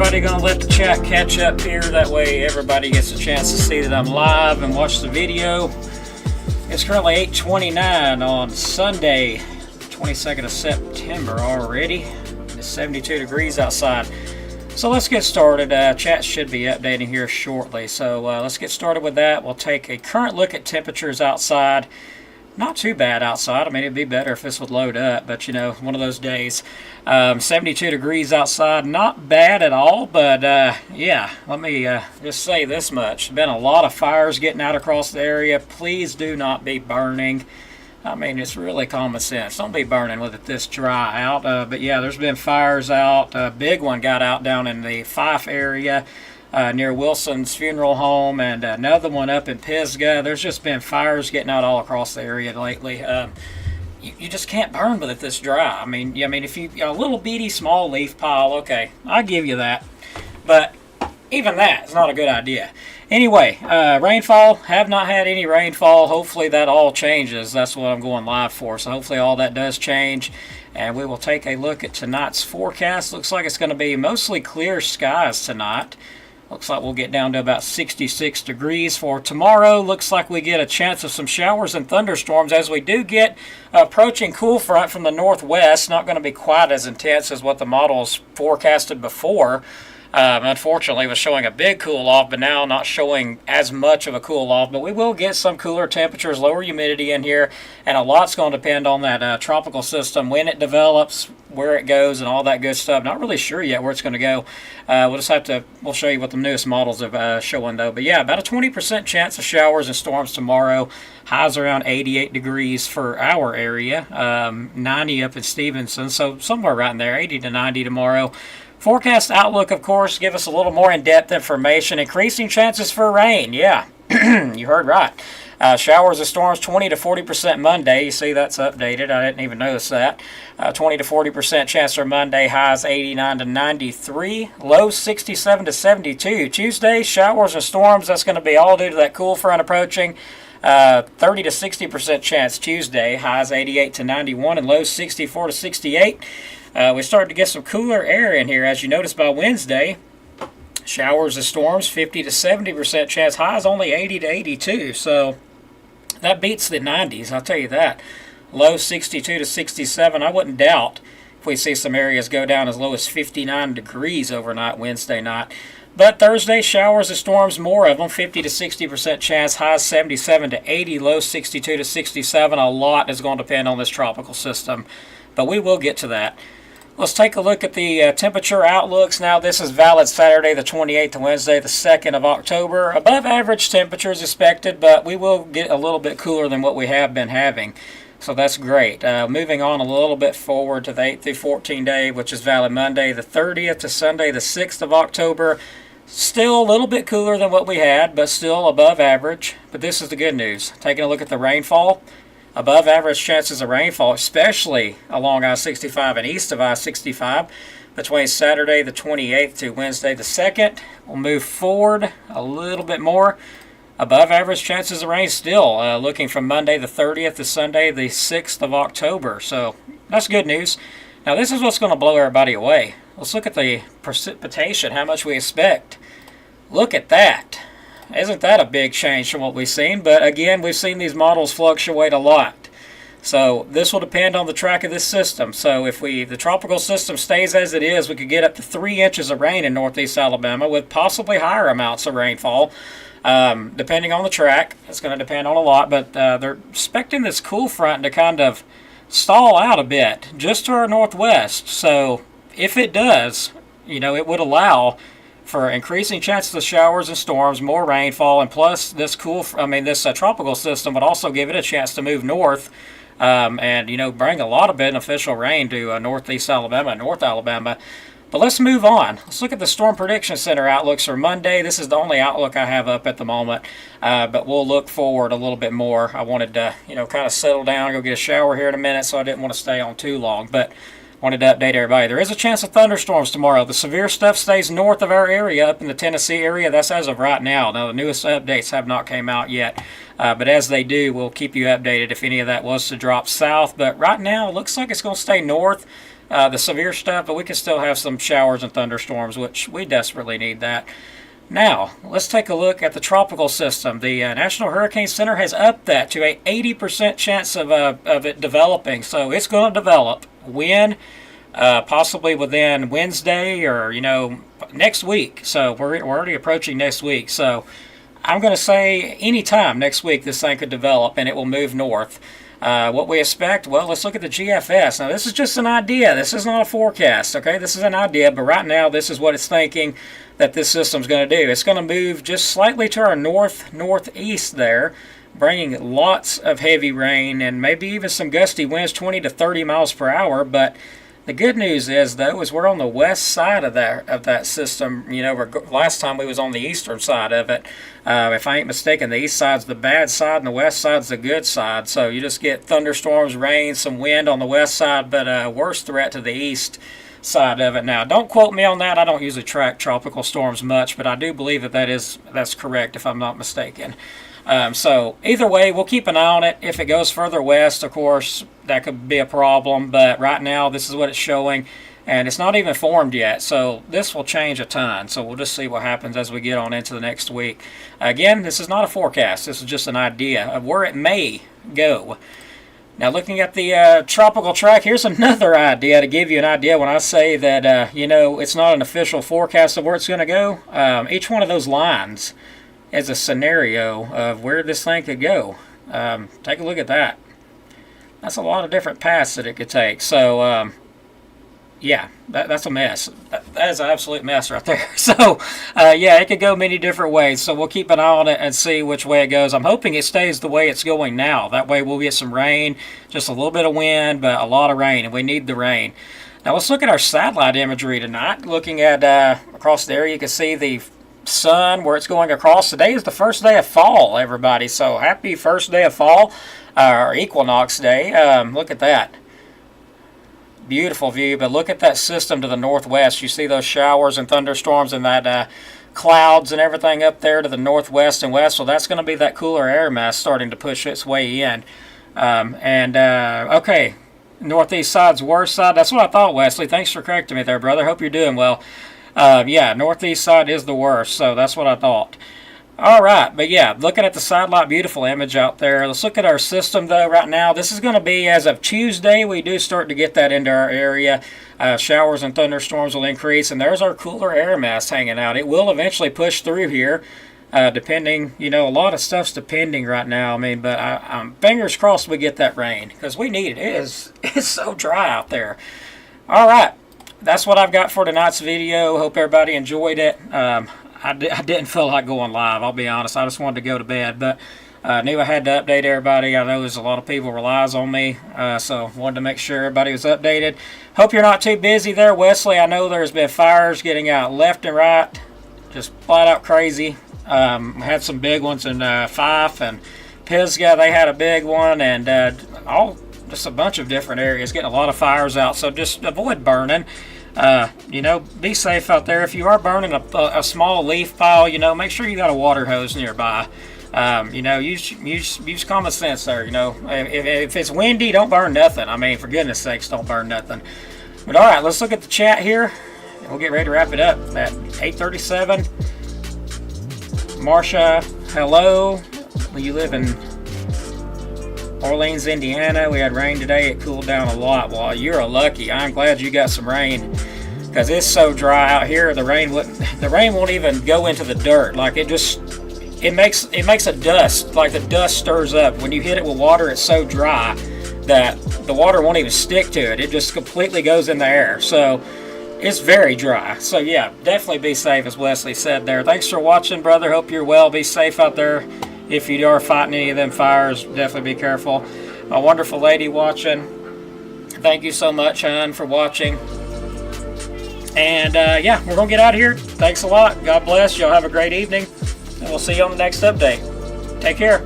everybody. Gonna let the chat catch up here. That way everybody gets a chance to see that I'm live and watch the video. It's currently 8:29 on Sunday, 22nd of September already. It's 72 degrees outside. So let's get started. Chat should be updating here shortly. So let's get started with that. We'll take a current look at temperatures outside. Not too bad outside. I mean, it'd be better if this would load up, but you know, one of those days. 72 degrees outside, not bad at all, but yeah, let me just say this much. Been a lot of fires getting out across the area. Please do not be burning. I mean, it's really common sense. Don't be burning with it this dry out. But yeah, there's been fires out. A big one got out down in the Fife area. Near Wilson's funeral home, and another one up in Pisgah. There's just been fires getting out all across the area lately. You just can't burn with it this dry. I mean, if you a little bitty small leaf pile, okay, I'll give you that. But even that is not a good idea. Anyway, rainfall. Have not had any rainfall. Hopefully that all changes. That's what I'm going live for. So hopefully all that does change. And we will take a look at tonight's forecast. Looks like it's going to be mostly clear skies tonight. Looks like we'll get down to about 66 degrees for tomorrow. Looks like we get a chance of some showers and thunderstorms as we do get approaching cool front from the northwest. Not going to be quite as intense as what the models forecasted before. Unfortunately, it was showing a big cool off, but now not showing as much of a cool off. But we will get some cooler temperatures, lower humidity in here, and a lot's going to depend on that tropical system, when it develops, where it goes, and all that good stuff. Not really sure yet where it's going to go. We'll show you what the newest models are showing though. But yeah, about a 20% chance of showers and storms tomorrow. Highs around 88 degrees for our area, 90 up in Stevenson, so somewhere right in there, 80 to 90 tomorrow. Forecast outlook, of course, give us a little more in-depth information. Increasing chances for rain. Yeah, you heard right. Showers and storms 20 to 40% Monday. You see that's updated. I didn't even notice that. 20 to 40% chance for Monday. Highs 89 to 93. Lows 67 to 72. Tuesday, showers and storms. That's going to be all due to that cool front approaching. 30 to 60% chance Tuesday. Highs 88 to 91 and lows 64 to 68. We started to get some cooler air in here, as you notice by Wednesday. Showers and storms, 50 to 70% chance. Highs only 80 to 82, so that beats the 90s, I'll tell you that. Low 62 to 67. I wouldn't doubt if we see some areas go down as low as 59 degrees overnight Wednesday night. But Thursday, showers and storms, more of them, 50 to 60% chance. Highs 77 to 80, low 62 to 67. A lot is going to depend on this tropical system, but we will get to that. Let's take a look at the temperature outlooks. Now, this is valid Saturday the 28th to Wednesday the 2nd of October. Above average temperatures expected, but we will get a little bit cooler than what we have been having. So that's great. Moving on a little bit forward to the 8 through 14 day, which is valid Monday the 30th to Sunday the 6th of October. Still a little bit cooler than what we had, but still above average. But this is the good news. Taking a look at the rainfall. Above average chances of rainfall, especially along I-65 and east of I-65, between Saturday the 28th to Wednesday the 2nd. We'll move forward a little bit more. Above average chances of rain still, looking from Monday the 30th to Sunday the 6th of October. So that's good news. Now this is what's going to blow everybody away. Let's look at the precipitation, how much we expect. Look at that. Isn't that a big change from what we've seen? But again, we've seen these models fluctuate a lot. So this will depend on the track of this system. So if the tropical system stays as it is, we could get up to 3 inches of rain in northeast Alabama with possibly higher amounts of rainfall. Depending on the track, it's going to depend on a lot. But they're expecting this cool front to kind of stall out a bit just to our northwest. So if it does, it would allow for increasing chances of showers and storms, more rainfall, and plus this tropical system would also give it a chance to move north and bring a lot of beneficial rain to northeast Alabama and North Alabama. But let's move on. Let's look at the Storm Prediction Center outlooks for Monday. This is the only outlook I have up at the moment, but we'll look forward a little bit more. I wanted to kind of settle down, go get a shower here in a minute, so I didn't want to stay on too long. But wanted to update everybody. There is a chance of thunderstorms tomorrow. The severe stuff stays north of our area, up in the Tennessee area. That's as of right now. Now, the newest updates have not came out yet. But as they do, we'll keep you updated if any of that was to drop south. But right now, it looks like it's going to stay north. the severe stuff, but we can still have some showers and thunderstorms, which we desperately need that. Now, let's take a look at the tropical system. The National Hurricane Center has upped that to a 80% chance of it developing. So it's going to develop. When? Possibly within Wednesday or, next week. So we're already approaching next week. So I'm going to say anytime next week this thing could develop and it will move north. What we expect, well, let's look at the GFS. Now, this is just an idea. This is not a forecast, okay? This is an idea, but right now this is what it's thinking that this system's going to do. It's going to move just slightly to our northeast there, bringing lots of heavy rain and maybe even some gusty winds, 20 to 30 miles per hour, but the good news is, though, is we're on the west side of that system. Last time we was on the eastern side of it. If I ain't mistaken, the east side's the bad side and the west side's the good side. So you just get thunderstorms, rain, some wind on the west side, but worse threat to the east side of it. Now, don't quote me on that. I don't usually track tropical storms much, but I do believe that's correct if I'm not mistaken. So either way, we'll keep an eye on it. If it goes further west, of course, that could be a problem. But right now, this is what it's showing, and it's not even formed yet. So this will change a ton. So we'll just see what happens as we get on into the next week. Again, this is not a forecast. This is just an idea of where it may go. Now, looking at the tropical track, here's another idea to give you an idea when I say that, it's not an official forecast of where it's going to go. Each one of those lines is a scenario of where this thing could go. Take a look at that. That's a lot of different paths that it could take. So, yeah, that's a mess. That is an absolute mess right there. So, yeah, it could go many different ways. So we'll keep an eye on it and see which way it goes. I'm hoping it stays the way it's going now. That way we'll get some rain, just a little bit of wind, but a lot of rain, and we need the rain. Now let's look at our satellite imagery tonight. Looking at across the area, you can see the sun where it's going across. Today is the first day of fall, everybody. So happy first day of fall, or equinox day. Look at that. Beautiful view, but look at that system to the northwest. You see those showers and thunderstorms and that clouds and everything up there to the northwest and west. So that's going to be that cooler air mass starting to push its way in. Okay, northeast side's worst side. That's what I thought, Wesley. Thanks for correcting me there, brother. Hope you're doing well. Yeah, northeast side is the worst, so that's what I thought. All right, but yeah, looking at the satellite, beautiful image out there. Let's look at our system, though, right now. This is going to be, as of Tuesday, we do start to get that into our area. Showers and thunderstorms will increase, and there's our cooler air mass hanging out. It will eventually push through here, depending, a lot of stuff's depending right now. I mean, but I'm fingers crossed we get that rain, because we need it. It's so dry out there. All right. That's what I've got for tonight's video. Hope everybody enjoyed it. I didn't feel like going live, I'll be honest. I just wanted to go to bed, but I knew I had to update everybody. I know there's a lot of people relies on me, so wanted to make sure everybody was updated. Hope you're not too busy there, Wesley. I know there's been fires getting out left and right, just flat out crazy. We had some big ones in Fife and Pisgah. They had a big one, and just a bunch of different areas getting a lot of fires out. So just avoid burning. Be safe out there. If you are burning a small leaf pile, make sure you got a water hose nearby. Use common sense there. If it's windy, don't burn nothing. I mean, for goodness sakes, don't burn nothing. But all right, let's look at the chat here, and we'll get ready to wrap it up at 8:37. Marcia, hello. You live in Orleans, Indiana. We had rain today. It cooled down a lot. Well, you're lucky. I'm glad you got some rain, because it's so dry out here. The rain won't even go into the dirt. Like it makes a dust. Like the dust stirs up when you hit it with water. It's so dry that the water won't even stick to it. It just completely goes in the air. So it's very dry. So yeah, definitely be safe, as Wesley said there. Thanks for watching, brother. Hope you're well. Be safe out there. If you are fighting any of them fires, definitely be careful. My wonderful lady watching, thank you so much, hon, for watching. And yeah, we're going to get out of here. Thanks a lot. God bless. Y'all have a great evening. And we'll see you on the next update. Take care.